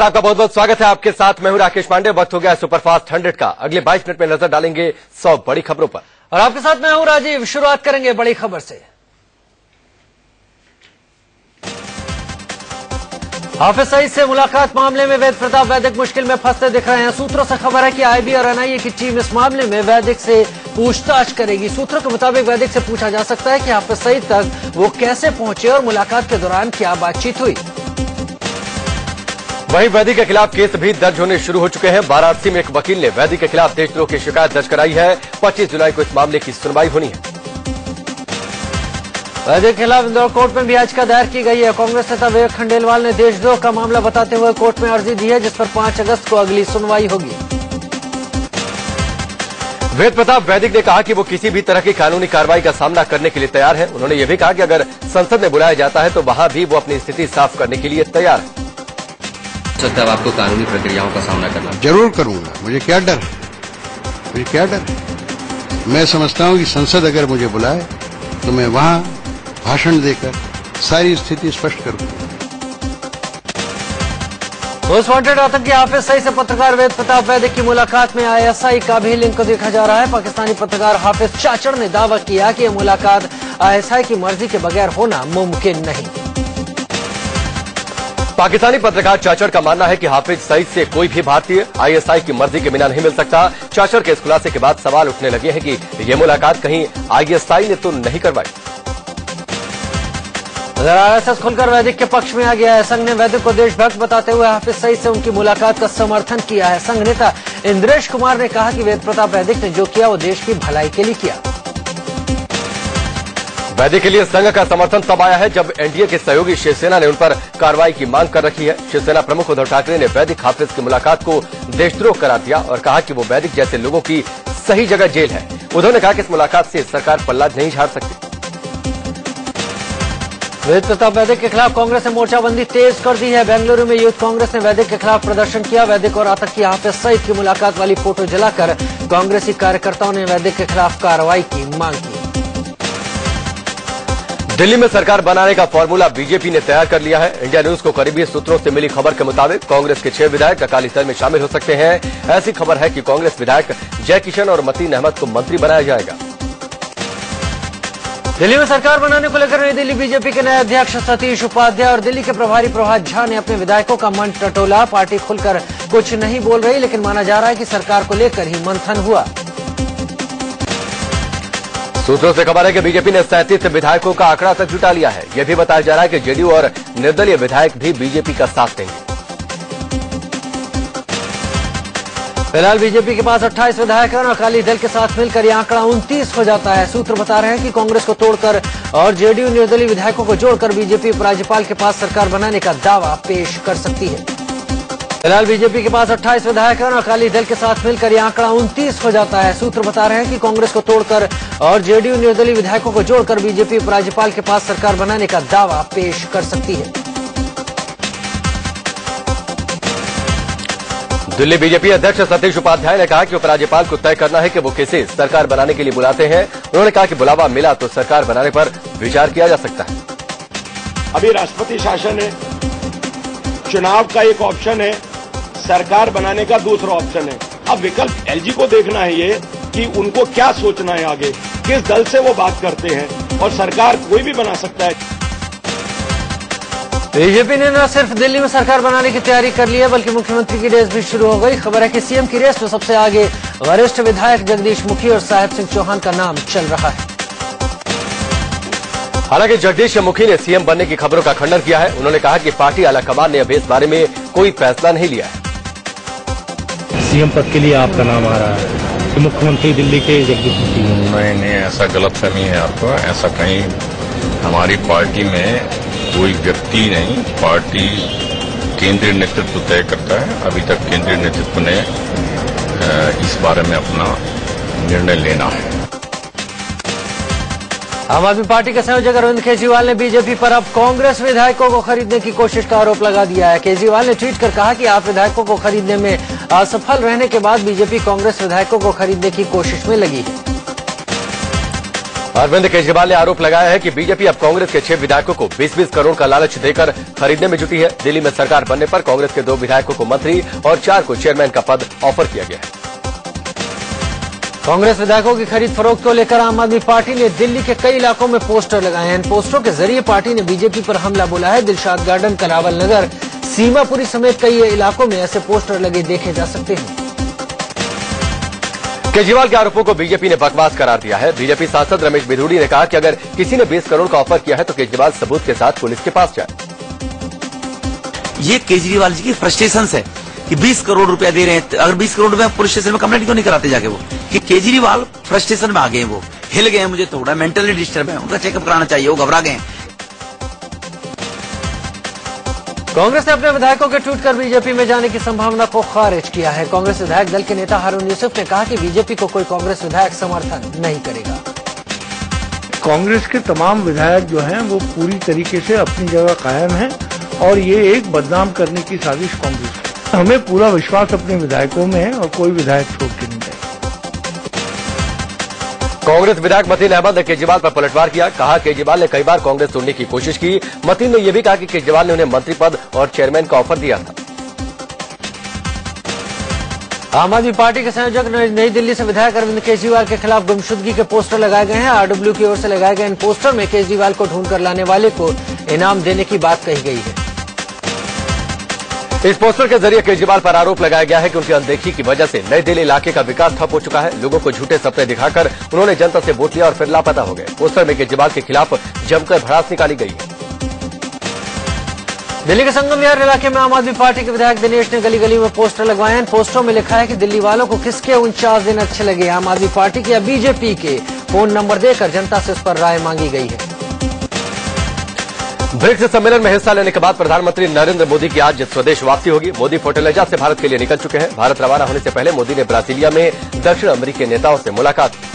आपका बहुत बहुत स्वागत है। आपके साथ मैं हूं राकेश पांडे। वक्त हो गया सुपरफास्ट 100 का। अगले 22 मिनट में नजर डालेंगे 100 बड़ी खबरों पर और आपके साथ मैं हूं राजीव। शुरुआत करेंगे बड़ी खबर से। हाफिज सईद से मुलाकात मामले में वैद प्रताप वैदिक मुश्किल में फंसते दिख रहे हैं। सूत्रों से खबर है कि आईबी और एनआईए की टीम इस मामले में वैदिक से पूछताछ करेगी। सूत्रों के मुताबिक वैदिक से पूछा जा सकता है कि हाफिज सईद तक वो कैसे पहुंचे और मुलाकात के दौरान क्या बातचीत हुई। वहीं वैदिक के खिलाफ केस भी दर्ज होने शुरू हो चुके हैं। वाराणसी में एक वकील ने वैदिक के खिलाफ देशद्रोह की शिकायत दर्ज कराई है। 25 जुलाई को इस मामले की सुनवाई होनी है। वैदिक के खिलाफ इंदौर कोर्ट में भी याचिका दायर की गई है। कांग्रेस नेता विवेक खंडेलवाल ने देशद्रोह का मामला बताते हुए कोर्ट में अर्जी दी है, जिस पर 5 अगस्त को अगली सुनवाई होगी। वेद प्रताप वैदिक ने कहा कि वो किसी भी तरह की कानूनी कार्रवाई का सामना करने के लिए तैयार है। उन्होंने ये भी कहा कि अगर संसद में बुलाया जाता है तो वहां भी वो अपनी स्थिति साफ करने के लिए तैयार है। सकता है आपको कानूनी प्रक्रियाओं का सामना करना? जरूर करूंगा। मुझे क्या डर है? मैं समझता हूं कि संसद अगर मुझे बुलाए तो मैं वहां भाषण देकर सारी स्थिति स्पष्ट करूंगा। मोस्ट वांटेड आतंकी हाफिज सईद से पत्रकार वेद प्रताप वैदिक की मुलाकात में आईएसआई का भी लिंक देखा जा रहा है। पाकिस्तानी पत्रकार हाफिज चाचड़ ने दावा किया कि यह मुलाकात आईएसआई की मर्जी के बगैर होना मुमकिन नहीं। पाकिस्तानी पत्रकार चाचड़ का मानना है कि हाफिज सईद से कोई भी भारतीय आईएसआई की मर्जी के बिना नहीं मिल सकता। चाचड़ के इस खुलासे के बाद सवाल उठने लगे हैं कि यह मुलाकात कहीं आईएसआई ने तो नहीं करवाई। आरएसएस खुलकर वैदिक के पक्ष में आ गया है। संघ ने वैदिक को देशभक्त बताते हुए हाफिज सईद से उनकी मुलाकात का समर्थन किया है। संघ नेता इंद्रेश कुमार ने कहा कि वेद प्रताप वैदिक ने जो किया वो देश की भलाई के लिए किया। वैदिक के लिए संघ का समर्थन तब आया है जब एनडीए के सहयोगी शिवसेना ने उन पर कार्रवाई की मांग कर रखी है। शिवसेना प्रमुख उद्धव ठाकरे ने वैदिक हाफिज की मुलाकात को देशद्रोह करार दिया और कहा कि वो वैदिक जैसे लोगों की सही जगह जेल है। उद्धव ने कहा कि इस मुलाकात से सरकार पल्ला नहीं झाड़ सकती। वेद प्रताप वैदिक के खिलाफ कांग्रेस ने मोर्चाबंदी तेज कर दी है। बेंगलुरु में यूथ कांग्रेस ने वैदिक के खिलाफ प्रदर्शन किया। वैदिक और आतंकी हाफिज सईद की मुलाकात वाली फोटो जलाकर कांग्रेसी कार्यकर्ताओं ने वैदिक के खिलाफ कार्रवाई की मांग की। दिल्ली में सरकार बनाने का फॉर्मूला बीजेपी ने तैयार कर लिया है। इंडिया न्यूज को करीबी सूत्रों से मिली खबर के मुताबिक कांग्रेस के 6 विधायक अकाली दल में शामिल हो सकते हैं। ऐसी खबर है कि कांग्रेस विधायक जय किशन और मतीन अहमद को मंत्री बनाया जाएगा। दिल्ली में सरकार बनाने को लेकर नई दिल्ली बीजेपी के नए अध्यक्ष सतीश उपाध्याय और दिल्ली के प्रभारी प्रभात झा ने अपने विधायकों का मन टटोला। पार्टी खुलकर कुछ नहीं बोल रही, लेकिन माना जा रहा है कि सरकार को लेकर ही मंथन हुआ। सूत्रों से खबर है कि बीजेपी ने 37 विधायकों का आंकड़ा तक जुटा लिया है। यह भी बताया जा रहा है कि जेडीयू और निर्दलीय विधायक भी बीजेपी का साथ देंगे। फिलहाल बीजेपी के पास 28 विधायक हैं और अकाली दल के साथ मिलकर यह आंकड़ा 29 हो जाता है। सूत्र बता रहे हैं कि कांग्रेस को तोड़कर और जेडीयू निर्दलीय विधायकों को जोड़कर बीजेपी उपराज्यपाल के पास सरकार बनाने का दावा पेश कर सकती है। फिलहाल बीजेपी के पास 28 विधायक हैं और अकाली दल के साथ मिलकर यह आंकड़ा 29 हो जाता है। सूत्र बता रहे हैं कि कांग्रेस को तोड़कर और जेडीयू निर्दलीय विधायकों को जोड़कर बीजेपी उपराज्यपाल के पास सरकार बनाने का दावा पेश कर सकती है। दिल्ली बीजेपी अध्यक्ष सतीश उपाध्याय ने कहा कि उपराज्यपाल को तय करना है कि वो किसे सरकार बनाने के लिए बुलाते हैं। उन्होंने कहा कि बुलावा मिला तो सरकार बनाने पर विचार किया जा सकता है। अभी राष्ट्रपति शासन है, चुनाव का एक ऑप्शन है, सरकार बनाने का दूसरा ऑप्शन है। अब विकल्प एलजी को देखना है ये कि उनको क्या सोचना है आगे, किस दल से वो बात करते हैं, और सरकार कोई भी बना सकता है। बीजेपी ने न सिर्फ दिल्ली में सरकार बनाने की तैयारी कर ली है, बल्कि मुख्यमंत्री की रेस भी शुरू हो गई। खबर है कि सीएम की रेस में सबसे आगे वरिष्ठ विधायक जगदीश मुखी और साहेब सिंह चौहान का नाम चल रहा है। हालांकि जगदीश मुखी ने सीएम बनने की खबरों का खंडन किया है। उन्होंने कहा कि पार्टी आलाकमान ने अभी इस बारे में कोई फैसला नहीं लिया है। सीएम पद के लिए आपका नाम आ रहा है कि मुख्यमंत्री दिल्ली के जगदीश मुखी? नहीं, ऐसा गलतफहमी है आपको। ऐसा कहीं हमारी पार्टी में कोई व्यक्ति नहीं, पार्टी केंद्रीय नेतृत्व तय करता है। अभी तक केंद्रीय नेतृत्व ने इस बारे में अपना निर्णय लेना है। आम आदमी पार्टी के संयोजक अरविंद केजरीवाल ने बीजेपी पर अब कांग्रेस विधायकों को खरीदने की कोशिश का आरोप लगा दिया है। केजरीवाल ने ट्वीट कर कहा कि आप विधायकों को खरीदने में असफल रहने के बाद बीजेपी कांग्रेस विधायकों को खरीदने की कोशिश में लगी है। अरविंद केजरीवाल ने आरोप लगाया है कि बीजेपी अब कांग्रेस के 6 विधायकों को 20-20 करोड़ का लालच देकर खरीदने में जुटी है। दिल्ली में सरकार बनने पर कांग्रेस के 2 विधायकों को मंत्री और 4 को चेयरमैन का पद ऑफर किया गया है। कांग्रेस विधायकों की खरीद फरोख्त को लेकर आम आदमी पार्टी ने दिल्ली के कई इलाकों में पोस्टर लगाए हैं। इन पोस्टरों के जरिए पार्टी ने बीजेपी पर हमला बोला है। दिलशाद गार्डन, करावल नगर, सीमापुरी समेत कई इलाकों में ऐसे पोस्टर लगे देखे जा सकते हैं। केजरीवाल के आरोपों को बीजेपी ने बकवास करार दिया है। बीजेपी सांसद रमेश बिधूड़ी ने कहा कि अगर किसी ने 20 करोड़ का ऑफर किया है तो केजरीवाल सबूत के साथ पुलिस के पास जाए। ये केजरीवाल जी की फ्रस्ट्रेशन है कि 20 करोड़ रुपया दे रहे हैं, अगर 20 करोड़ रुपया पुलिस स्टेशन में कंप्लेंट क्यों नहीं कराते जाके वो, कि केजरीवाल फ्रस्ट्रेशन में आ गए, वो हिल गए, मुझे थोड़ा मेंटली डिस्टर्ब है, उनका चेकअप कराना चाहिए, वो घबरा गए। कांग्रेस ने अपने विधायकों के ट्वीट कर बीजेपी में जाने की संभावना को खारिज किया है। कांग्रेस विधायक दल के नेता हारून यूसुफ ने कहा कि बीजेपी को कोई कांग्रेस विधायक समर्थन नहीं करेगा। कांग्रेस के तमाम विधायक जो हैं वो पूरी तरीके से अपनी जगह कायम हैं और ये एक बदनाम करने की साजिश कांग्रेस है। हमें पूरा विश्वास अपने विधायकों में है और कोई विधायक छोड़ के नहीं जाएगा। कांग्रेस विधायक मतीन अहमद ने केजरीवाल पर पलटवार किया। कहा केजरीवाल ने कई बार कांग्रेस तोड़ने की कोशिश की। मतीन ने यह भी कहा कि केजरीवाल ने उन्हें मंत्री पद और चेयरमैन का ऑफर दिया था। आम आदमी पार्टी के संयोजक नई दिल्ली से विधायक अरविंद केजरीवाल के खिलाफ गुमशुदगी के पोस्टर लगाए गए हैं। आरडब्ल्यू की ओर से लगाए गए इन पोस्टर में केजरीवाल को ढूंढकर लाने वाले को इनाम देने की बात कही गई है। इस पोस्टर के जरिए केजरीवाल पर आरोप लगाया गया है कि उनकी अनदेखी की वजह से नई दिल्ली इलाके का विकास ठप हो चुका है। लोगों को झूठे सपने दिखाकर उन्होंने जनता से वोट लिया और फिर लापता हो गए। पोस्टर में केजरीवाल के खिलाफ जमकर भड़ास निकाली गई है। दिल्ली के संगम विहार इलाके में आम आदमी पार्टी के विधायक दिनेश ने गली गली में पोस्टर लगवाए हैं। पोस्टरों में लिखा है कि दिल्ली वालों को किसके 49 दिन अच्छे लगे। आम आदमी पार्टी के या बीजेपी के फोन नंबर देकर जनता से उस पर राय मांगी गई है। ब्रिक्स सम्मेलन में हिस्सा लेने के बाद प्रधानमंत्री नरेंद्र मोदी की आज स्वदेश वापसी होगी। मोदी फोर्टालेजा से भारत के लिए निकल चुके हैं। भारत रवाना होने से पहले मोदी ने ब्राजीलिया में दक्षिण अमेरिकी नेताओं से मुलाकात की।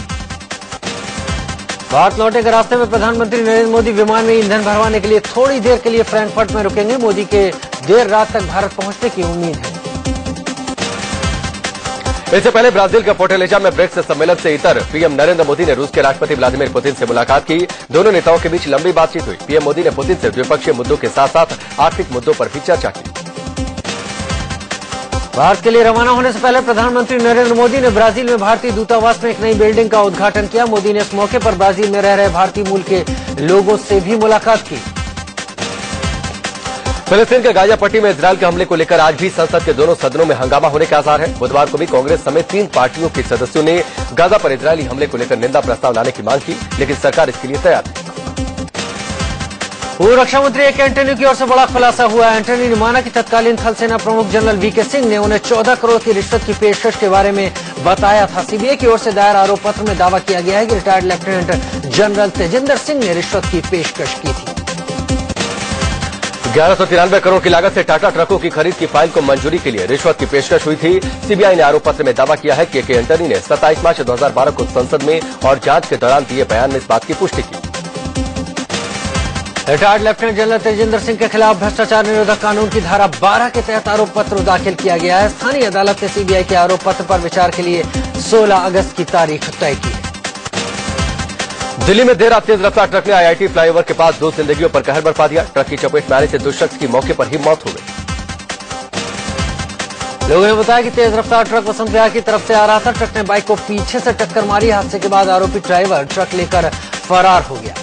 भारत लौटे के रास्ते में प्रधानमंत्री नरेंद्र मोदी विमान में ईंधन भरवाने के लिए थोड़ी देर के लिए फ्रैंकफर्ट में रुकेंगे। मोदी के देर रात तक भारत पहुंचने की उम्मीद है। इससे पहले ब्राजील के फोर्टालेजा में ब्रिक्स सम्मेलन से इतर पीएम नरेंद्र मोदी ने रूस के राष्ट्रपति व्लादिमीर पुतिन से मुलाकात की। दोनों नेताओं के बीच लंबी बातचीत हुई। पीएम मोदी ने पुतिन से द्विपक्षीय मुद्दों के साथ साथ आर्थिक मुद्दों पर भी चर्चा की। भारत के लिए रवाना होने से पहले प्रधानमंत्री नरेंद्र मोदी ने ब्राजील में भारतीय दूतावास में एक नई बिल्डिंग का उद्घाटन किया। मोदी ने इस मौके पर ब्राजील में रह रहे भारतीय मूल के लोगों से भी मुलाकात की। फिलिस्तीन के गाजा पट्टी में इजरायल के हमले को लेकर आज भी संसद के दोनों सदनों में हंगामा होने के आसार है। बुधवार को भी कांग्रेस समेत 3 पार्टियों के सदस्यों ने गाजा पर इजरायली हमले को लेकर निंदा प्रस्ताव लाने की मांग की, लेकिन सरकार इसके लिए तैयार नहीं। पूर्व रक्षा मंत्री ए.के. एंटनी की ओर से बड़ा खुलासा हुआ है। एंटनी ने माना कि तत्कालीन थल सेना प्रमुख जनरल वी.के. सिंह ने उन्हें 14 करोड़ की रिश्वत की पेशकश के बारे में बताया था। सीबीआई की ओर से दायर आरोप पत्र में दावा किया गया है कि retired lieutenant general Tejinder Singh ने रिश्वत की पेशकश की थी। 1193 करोड़ की लागत से टाटा ट्रकों की खरीद की फाइल को मंजूरी के लिए रिश्वत की पेशकश हुई थी। सीबीआई ने आरोप पत्र में दावा किया है कि ए.के. एंटनी ने 27 मार्च 2012 को संसद में और जांच के दौरान दिए बयान में इस बात की पुष्टि की। Retired lieutenant general Tejinder Singh के खिलाफ भ्रष्टाचार निरोधक कानून की धारा 12 के तहत आरोप पत्र दाखिल किया गया है। स्थानीय अदालत ने सीबीआई के आरोप पत्र पर विचार के लिए 16 अगस्त की तारीख तय की है। दिल्ली में देर रात तेज रफ्तार ट्रक ने आईआईटी फ्लाईओवर के पास 2 जिंदगियों पर कहर बरपा दिया। ट्रक की चपेट में आने से 2 शख्स की मौके पर ही मौत हो गई। लोगों ने बताया कि तेज रफ्तार ट्रक वसंत विहार की तरफ से आ रहा था। ट्रक ने बाइक को पीछे से टक्कर मारी। हादसे के बाद आरोपी ड्राइवर ट्रक लेकर फरार हो गया।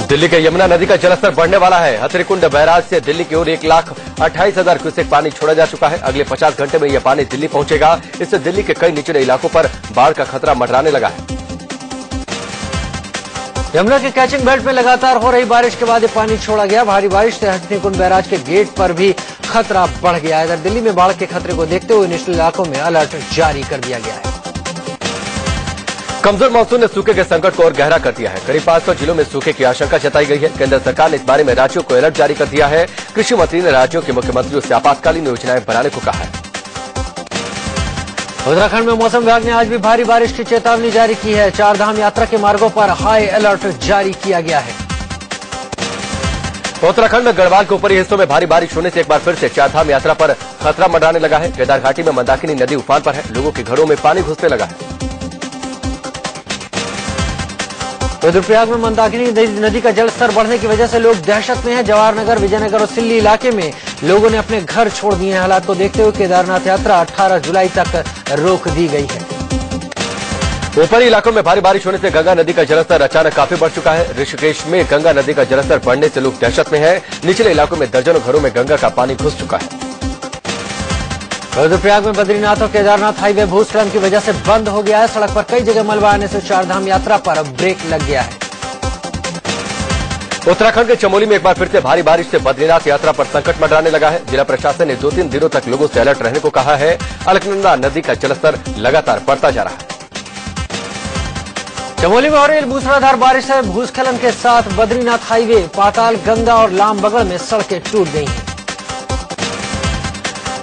दिल्ली के यमुना नदी का जलस्तर बढ़ने वाला है। हथनीकुंड बैराज से दिल्ली की ओर 1,28,000 क्यूसेक पानी छोड़ा जा चुका है। अगले 50 घंटे में यह पानी दिल्ली पहुंचेगा। इससे दिल्ली के कई निचले इलाकों पर बाढ़ का खतरा मंडराने लगा है। यमुना के कैचिंग बेल्ट में लगातार हो रही बारिश के बाद ये पानी छोड़ा गया। भारी बारिश से हथनीकुंड बैराज के गेट पर भी खतरा बढ़ गया है। इधर दिल्ली में बाढ़ के खतरे को देखते हुए निचले इलाकों में अलर्ट जारी कर दिया गया है। कमजोर मानसून ने सूखे के संकट को और गहरा कर दिया है। करीब 500 जिलों में सूखे की आशंका जताई गई है। केंद्र सरकार ने इस बारे में राज्यों को अलर्ट जारी कर दिया है। कृषि मंत्री ने राज्यों के मुख्यमंत्रियों से आपातकालीन योजनाएं बनाने को कहा है। उत्तराखंड में मौसम विभाग ने आज भी भारी बारिश की चेतावनी जारी की है। 4 धाम यात्रा के मार्गों पर हाई अलर्ट जारी किया गया है। उत्तराखंड में गढ़वाल के ऊपरी हिस्सों में भारी बारिश होने से एक बार फिर से 4 धाम यात्रा पर खतरा मंडराने लगा है। केदार घाटी में मंदाकिनी नदी उफान पर है। लोगों के घरों में पानी घुसने लगा है। रुद्रप्रयाग में मंदाकिनी नदी का जलस्तर बढ़ने की वजह से लोग दहशत में हैं। जवाहर नगर, विजयनगर और सिल्ली इलाके में लोगों ने अपने घर छोड़ दिए हैं। हालात को देखते हुए केदारनाथ यात्रा 18 जुलाई तक रोक दी गई है। ऊपरी इलाकों में भारी बारिश होने से गंगा नदी का जलस्तर अचानक काफी बढ़ चुका है। ऋषिकेश में गंगा नदी का जलस्तर बढ़ने से लोग दहशत में हैं। निचले इलाकों में दर्जनों घरों में गंगा का पानी घुस चुका है। रुद्रप्रयाग में बद्रीनाथ और केदारनाथ हाईवे भूस्खलन की वजह से बंद हो गया है। सड़क पर कई जगह मलबा आने से चारधाम यात्रा पर ब्रेक लग गया है। उत्तराखंड के चमोली में एक बार फिर से भारी बारिश से बद्रीनाथ यात्रा पर संकट मंडराने लगा है। जिला प्रशासन ने 2-3 दिनों तक लोगों से अलर्ट रहने को कहा है। अलकनंदा नदी का जलस्तर लगातार बढ़ता जा रहा है। चमोली में हो रही मूसलाधार बारिश से भूस्खलन के साथ बद्रीनाथ हाईवे, पाताल गंगा और लामबगड़ में सड़कें टूट गई हैं।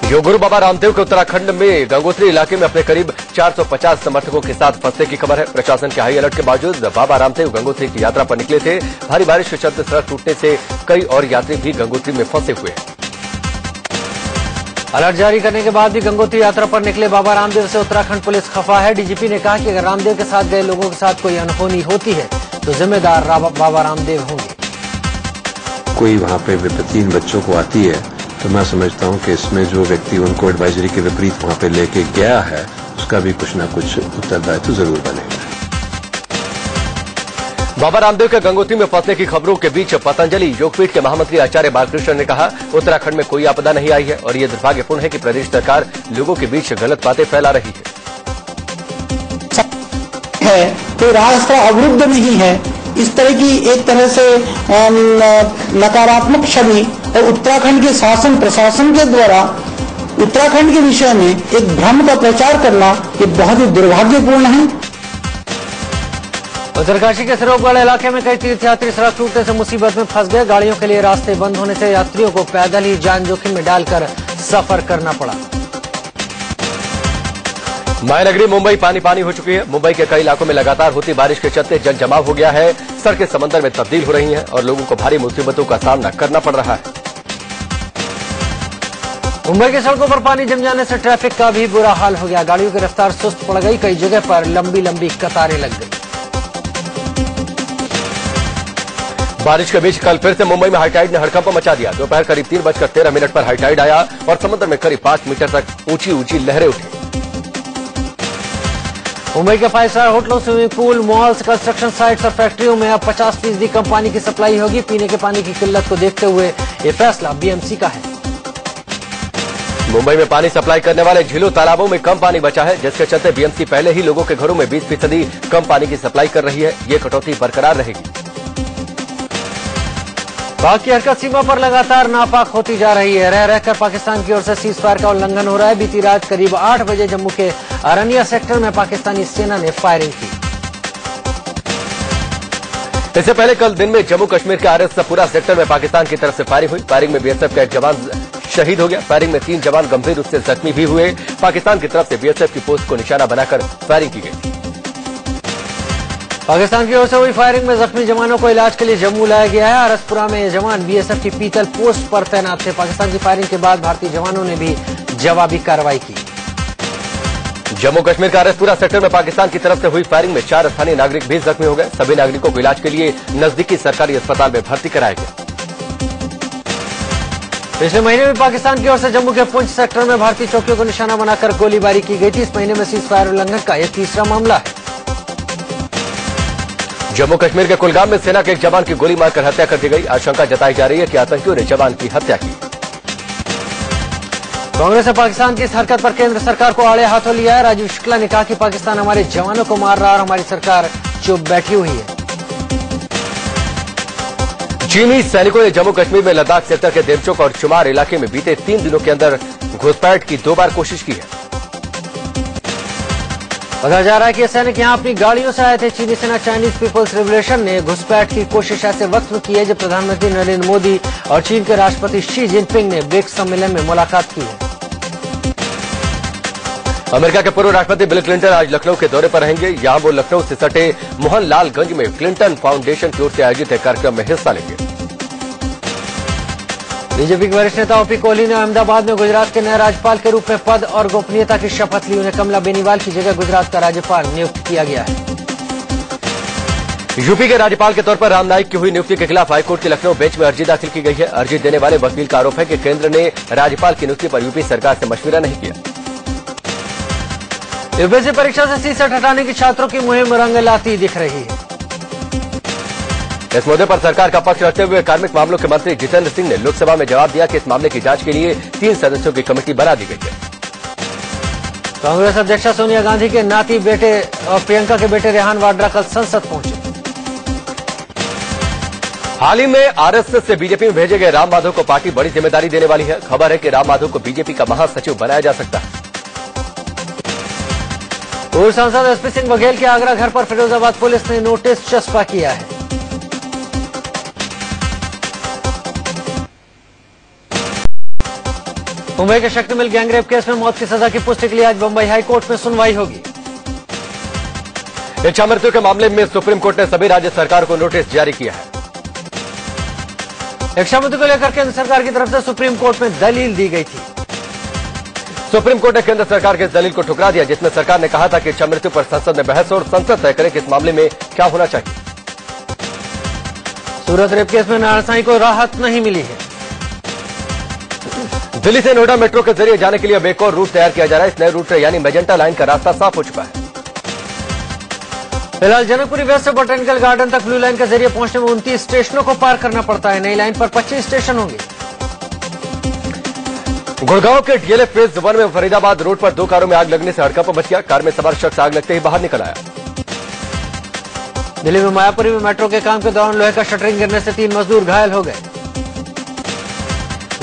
योग गुरु बाबा रामदेव के उत्तराखंड में गंगोत्री इलाके में अपने करीब 450 समर्थकों के साथ फंसने की खबर है। प्रशासन के हाई अलर्ट के बावजूद बाबा रामदेव गंगोत्री की यात्रा पर निकले थे। भारी बारिश के चलते सड़क टूटने से कई और यात्री भी गंगोत्री में फंसे हुए हैं। अलर्ट जारी करने के बाद भी गंगोत्री यात्रा पर निकले बाबा रामदेव से उत्तराखंड पुलिस खफा है। डीजीपी ने कहा कि अगर रामदेव के साथ गए लोगों के साथ कोई अनहोनी होती है तो जिम्मेदार बाबा रामदेव होंगे। कोई वहाँ पे विपत्ति इन बच्चों को आती है तो मैं समझता हूँ कि इसमें जो व्यक्ति उनको एडवाइजरी के विपरीत वहाँ पे लेके गया है उसका भी कुछ न कुछ उत्तरदायित्व जरूर बनेगा। बाबा रामदेव के गंगोत्री में फंसने की खबरों के बीच पतंजलि योगपीठ के महामंत्री आचार्य बालकृष्ण ने कहा, उत्तराखंड में कोई आपदा नहीं आई है और ये दुर्भाग्यपूर्ण है कि प्रदेश सरकार लोगों के बीच गलत बातें फैला रही है। तो रास्ता अवरुद्ध नहीं है। इस तरह की एक तरह से नकारात्मक छवि और उत्तराखंड के शासन प्रशासन के द्वारा उत्तराखंड के विषय में एक भ्रम का प्रचार करना ये बहुत ही दुर्भाग्यपूर्ण है। उत्तरकाशी के सिरोगढ़ इलाके में कई तीर्थयात्री सड़क टूटने से मुसीबत में फंस गए। गाड़ियों के लिए रास्ते बंद होने से यात्रियों को पैदल ही जान जोखिम में डालकर सफर करना पड़ा। मायानगरी मुंबई पानी पानी हो चुकी है। मुंबई के कई इलाकों में लगातार होती बारिश के चलते जल जमाव हो गया है। सड़कें समंदर में तब्दील हो रही हैं और लोगों को भारी मुसीबतों का सामना करना पड़ रहा है। मुंबई की सड़कों पर पानी जम जाने से ट्रैफिक का भी बुरा हाल हो गया। गाड़ियों की रफ्तार सुस्त पड़ गई। कई जगह पर लंबी लंबी कतारें लग गई। बारिश के बीच कल फिर से मुंबई में हाईटाइड ने हड़कंप मचा दिया। दोपहर करीब 3:13 पर हाईटाइड आया और समुद्र में करीब 5 मीटर तक ऊंची ऊंची लहरें उठी। मुंबई के 5 स्टार होटलों, swimming pool, malls, construction sites और फैक्ट्रियों में अब 50% कम पानी की सप्लाई होगी। पीने के पानी की किल्लत को देखते हुए ये फैसला बीएमसी का है। मुंबई में पानी सप्लाई करने वाले झीलों तालाबों में कम पानी बचा है, जिसके चलते बीएमसी पहले ही लोगों के घरों में 20% कम पानी की सप्लाई कर रही है। ये कटौती बरकरार रहेगी। पाक की हरकत सीमा पर लगातार नापाक होती जा रही है। रह रहकर पाकिस्तान की ओर से सीज फायर का उल्लंघन हो रहा है। बीती रात करीब 8 बजे जम्मू के अरनिया सेक्टर में पाकिस्तानी सेना ने फायरिंग की। इससे पहले कल दिन में जम्मू कश्मीर के आरएसपुरा सेक्टर में पाकिस्तान की तरफ से फायरिंग हुई। फायरिंग में बीएसएफ का एक जवान शहीद हो गया। फायरिंग में 3 जवान गंभीर रूप से जख्मी भी हुए। पाकिस्तान की तरफ से बीएसएफ की पोस्ट को निशाना बनाकर फायरिंग की गई। पाकिस्तान की ओर से हुई फायरिंग में जख्मी जवानों को इलाज के लिए जम्मू लाया गया है। आरएसपुरा में ये जवान बीएसएफ की पीतल पोस्ट पर तैनात थे। पाकिस्तान की फायरिंग के बाद भारतीय जवानों ने भी जवाबी कार्रवाई की। जम्मू कश्मीर के आरएसपुरा सेक्टर में पाकिस्तान की तरफ से हुई फायरिंग में 4 स्थानीय नागरिक भी जख्मी हो गए। सभी नागरिकों को इलाज के लिए नजदीकी सरकारी अस्पताल में भर्ती कराया गया। पिछले महीने में पाकिस्तान की ओर से जम्मू के पुंछ सेक्टर में भारतीय चौकियों को निशाना बनाकर गोलीबारी की गई थी। इस महीने में सीज फायर उल्लंघन का यह 3रा मामला है। जम्मू कश्मीर के कुलगाम में सेना के एक जवान की गोली मारकर हत्या कर दी गई। आशंका जताई जा रही है कि आतंकियों ने जवान की हत्या की। कांग्रेस ने पाकिस्तान की इस हरकत पर केंद्र सरकार को आड़े हाथों लिया है। राजीव शुक्ला ने कहा कि पाकिस्तान हमारे जवानों को मार रहा है और हमारी सरकार चुप बैठी हुई है। चीनी सैनिकों ने जम्मू कश्मीर में लद्दाख सेक्टर के देवचोक और चुमार इलाके में बीते 3 दिनों के अंदर घुसपैठ की 2 बार कोशिश की है। बताया जा रहा है कि सैनिक यहां अपनी गाड़ियों से आए थे। चीनी सेना चाइनीज पीपल्स रिवोल्यूशन ने घुसपैठ की कोशिश ऐसे वक्त में की है जब प्रधानमंत्री नरेंद्र मोदी और चीन के राष्ट्रपति शी जिनपिंग ने ब्रिक्स सम्मेलन में मुलाकात की है। अमेरिका के पूर्व राष्ट्रपति बिल क्लिंटन आज लखनऊ के दौरे पर रहेंगे। यहां वो लखनऊ से सटे मोहनलालगंज में क्लिंटन फाउंडेशन की ओर से आयोजित एक कार्यक्रम में हिस्सा लेंगे। बीजेपी के वरिष्ठ नेता ओपी कोहली ने अहमदाबाद में गुजरात के नए राज्यपाल के रूप में पद और गोपनीयता की शपथ ली। उन्हें कमला बेनीवाल की जगह गुजरात का राज्यपाल नियुक्त किया गया है। यूपी के राज्यपाल के तौर पर राम नाईक की हुई नियुक्ति के खिलाफ हाईकोर्ट की लखनऊ बेंच में अर्जी दाखिल की गई है। अर्जी देने वाले वकील का आरोप है कि केंद्र ने राज्यपाल की नियुक्ति पर यूपी सरकार से मशविरा नहीं किया। यूपीएससी परीक्षा से सीसेट हटाने की छात्रों की मुहिम रंग लाती दिख रही है। इस मुद्दे पर सरकार का पक्ष रखते हुए कार्मिक मामलों के मंत्री जितेंद्र सिंह ने लोकसभा में जवाब दिया कि इस मामले की जांच के लिए 3 सदस्यों की कमेटी बना दी गई है। कांग्रेस अध्यक्षा सोनिया गांधी के नाती बेटे और प्रियंका के बेटे रेहान वाड्रा कल संसद पहुंचे। हाल ही में आरएसएस से बीजेपी में भेजे गए राम माधव को पार्टी बड़ी जिम्मेदारी देने वाली है। खबर है कि राम माधव को बीजेपी का महासचिव बनाया जा सकता है। पूर्व सांसद एसपी सिंह बघेल के आगरा घर पर फिरोजाबाद पुलिस ने नोटिस चस्पा किया है। मुंबई के शक्ति मिल गैंगरेप केस में मौत की सजा की पुष्टि के लिए आज बंबई हाईकोर्ट में सुनवाई होगी। इच्छा मृत्यु के मामले में सुप्रीम कोर्ट ने सभी राज्य सरकार को नोटिस जारी किया है। इच्छा मृत्यु को लेकर केंद्र सरकार की तरफ से सुप्रीम कोर्ट में दलील दी गई थी। सुप्रीम कोर्ट ने केंद्र सरकार के इस दलील को ठुकरा दिया, जिसमें सरकार ने कहा था कि इच्छा मृत्यु पर संसद में बहस और संसद तय करे कि इस मामले में क्या होना चाहिए। सूरत रेप केस में नारायण साईं को राहत नहीं मिली है। दिल्ली से नोएडा मेट्रो के जरिए जाने के लिए अब एक और रूट तैयार किया जा रहा है। इस नए रूट यानी मेजेंटा लाइन का रास्ता साफ हो चुका है। फिलहाल जनकपुरी वेस्ट से बोटेनिकल गार्डन तक ब्लू लाइन के जरिए पहुंचने में 29 स्टेशनों को पार करना पड़ता है। नई लाइन पर 25 स्टेशन होंगे। गुड़गांव के डीएलएफ फेज 1 में फरीदाबाद रोड पर 2 कारों में आग लगने से हड़कंप मच गया। कार में सवार शख्स आग लगते ही बाहर निकल आया। दिल्ली में मायापुरी में मेट्रो के काम के दौरान लोहे का शटरिंग गिरने से 3 मजदूर घायल हो गए।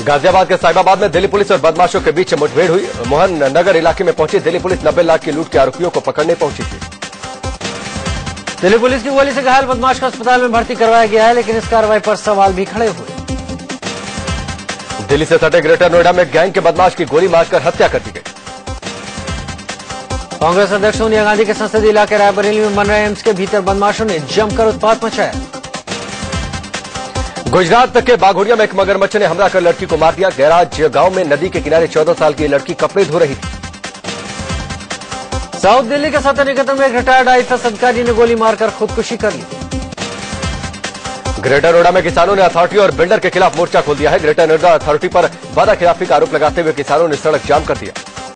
गाजियाबाद के साहिबाबाद में दिल्ली पुलिस और बदमाशों के बीच मुठभेड़ हुई। मोहन नगर इलाके में पहुंची दिल्ली पुलिस 90 लाख की लूट के आरोपियों को पकड़ने पहुंची थी। दिल्ली पुलिस की गोली से घायल बदमाश को अस्पताल में भर्ती करवाया गया है, लेकिन इस कार्रवाई पर सवाल भी खड़े हुए। दिल्ली से सटे ग्रेटर नोएडा में गैंग के बदमाश की गोली मारकर हत्या कर दी गई। कांग्रेस अध्यक्ष सोनिया गांधी के संसदीय इलाके रायबरेली में बन रहे एम्स के भीतर बदमाशों ने जमकर उत्पात मचाया। गुजरात के बाघोरिया में एक मगरमच्छ ने हमला कर लड़की को मार दिया। गैराज गांव में नदी के किनारे 14 साल की लड़की कपड़े धो रही थी। साउथ दिल्ली के सतर निकेतन में एक रिटायर्ड आईएएस अधिकारी ने गोली मारकर खुदकुशी कर ली। ग्रेटर नोएडा में किसानों ने अथॉरिटी और बिल्डर के खिलाफ मोर्चा खोल दिया है। ग्रेटर नोएडा अथॉरिटी पर वादाखिलाफी का आरोप लगाते हुए किसानों ने सड़क जाम कर दिया।